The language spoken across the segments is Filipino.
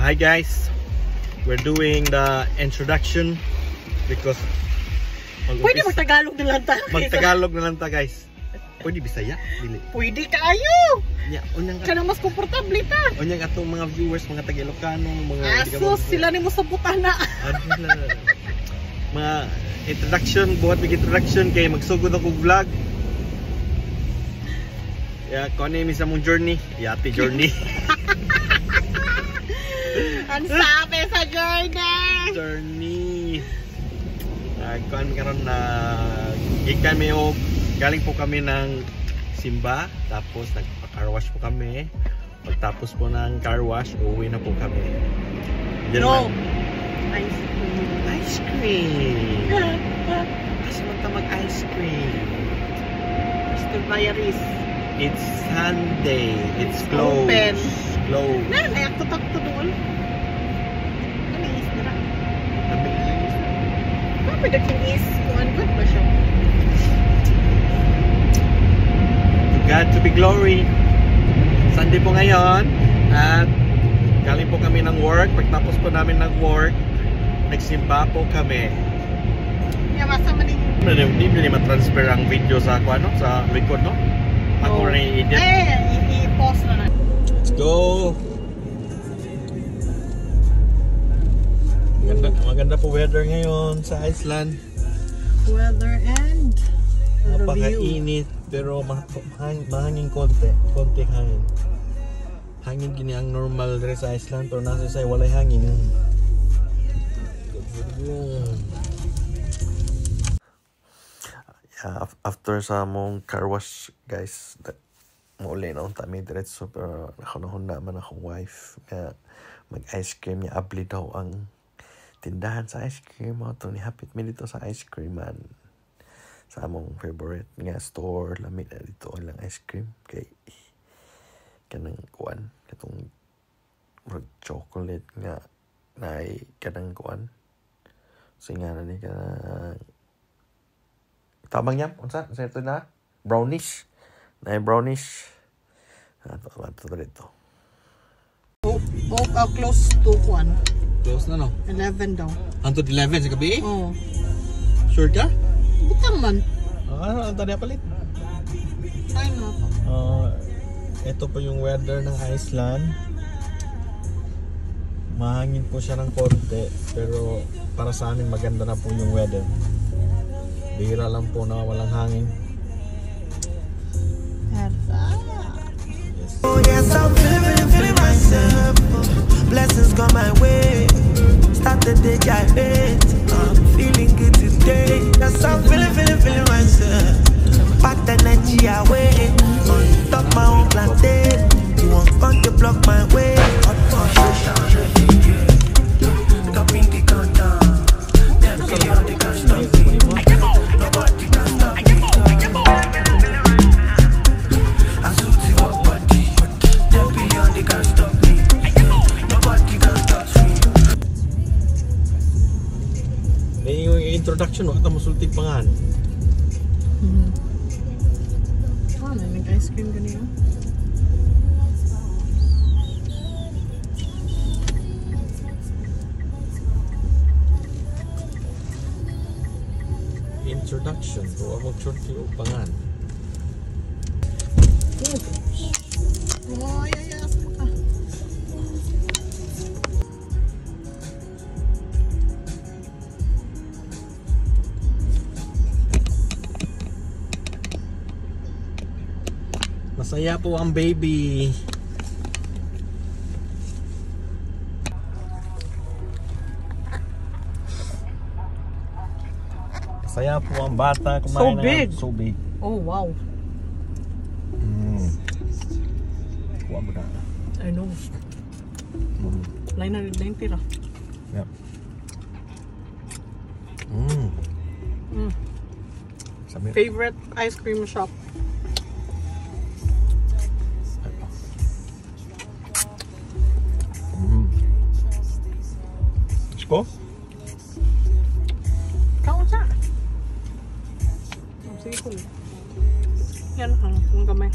Hi guys, we're doing the introduction because pwede mag-Tagalog na lang ta. Mag-Tagalog na lang ta guys. Pwede Bisaya? Dili. Pwede kayo. Nya, unyang kana mas komportable ta. Unyang atong mga viewers, mga Tagalogano, mga asos sila nimo sa butana. Mga introduction, buhat mig introduction kay magsugod ako vlog. Ya, kung ano yung mong journey, yati journey. Ang sabi sa journey. Kuan karon na gikan mi og galing po kami ng simba, tapos nagpa-car wash po kami. Pagtapos po ng car wash, uwi na po kami. No. Ice cream. Kasi mag-ice cream. Mr. Bayaris. It's Sunday. It's closed. Open. Closed. Ay, takto doon. Ano is nila? Kapag nag-is, kung ano ba siya? God to be glory. Sunday po ngayon. At galing po kami ng work. Pagtapos po namin ng work, nagsimba po kami. Yamasa maning. Hindi ma-transfer ang video sa ako, ano? Sa record, no? Ako rin i-edit. I-pause na. Let's go! Maganda po weather ngayon sa Iceland. Weather and napakainit pero mahangin konti hangin. Hangin gini ang normal diri sa Iceland pero nasa say walay hangin. Yeah, after sa mong car wash guys, mauli na kami diretso pero nakunahon naman akong wife nga mag ice cream niya. Abli daw ang tindahan sa ice cream. Ito ni hapit mi dito sa ice cream man. Sa among favorite nga store. Lamit na dito lang ice cream. Kay kanang kuan. Katong chocolate nga na kanang kuan. So nga na ni kanang tabang niya. Unsa? Sa ito na? Brownish. Na brownish. Ito dito. Close to 1. Close na no? 11 daw. Hantod 11 sa gabi? Oo. Sure ka? Butang man. Ano ang tanda palit? Time na ako. Ito po yung weather ng Iceland. Mahangin po siya ng konti. Pero para sa amin maganda na po yung weather. Bihira lang po na walang hangin. Yes. Oh yes, I'm feeling myself. Blessings come my way. Start the day I hate. I'm feeling good today. Yes, I'm feeling myself. Pack the energy away. On top my own plantain. You won't come to block my way. Stopping the countdown. Never beyond the countdown. Nobody can stop me. I suit you up body. Never beyond the can stop me. Nobody can stop me. Yung introduction, wakta masulti pangan. Nag-ice cream ganyan. Introduction to among shorty o pangan. Oh, yayas mo ka. Masaya po ang baby. Masaya po ang bata kumain big. So big. Oh, wow. Kuha mo na. I know. 990 ra. Yep. Favorite ice cream shop. Ko? Kaon sa. Sige ko. Yan ang kamay.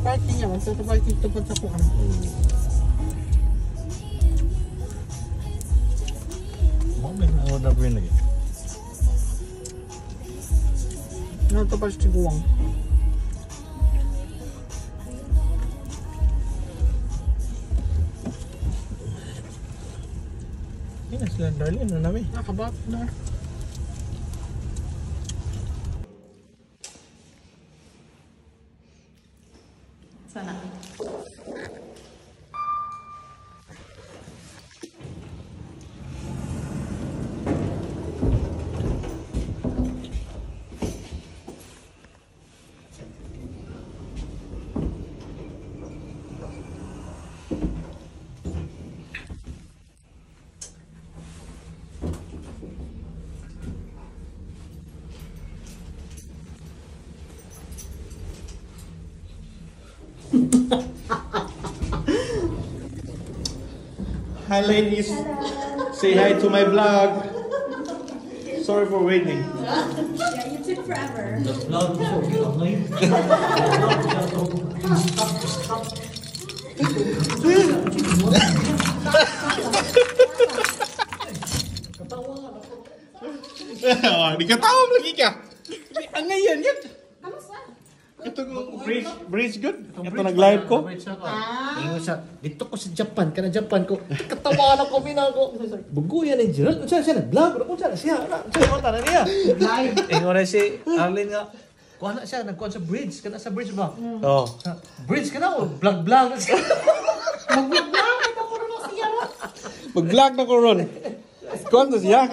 parking niya. Sa parking tupad sa kuan. May order ko yun lagi. Ano ito pa sa guwang? Yan na sila, darling. Ano namin? Nakabak na. Sana. Hi ladies. Say hi to my vlog. Sorry for waiting. Yeah, you took forever. Di ketawa lagi ka. Ang ngayon yan. Ito bridge good. Ito nag-live ko. Ingon siya, dito ko sa Japan, kana Japan ko. Katawa na ko ko. Bugo yan ang Gerald. Unsa siya nag-vlog? Unsa siya? Unsa yung tanda niya? Live. Ingon na si Arlene nga. Kuha na siya, nagkuhan sa bridge. Kana sa bridge ba? Oh. Bridge ka na o? Vlog-vlog. Mag-vlog na ko ron. Kuwan to siya.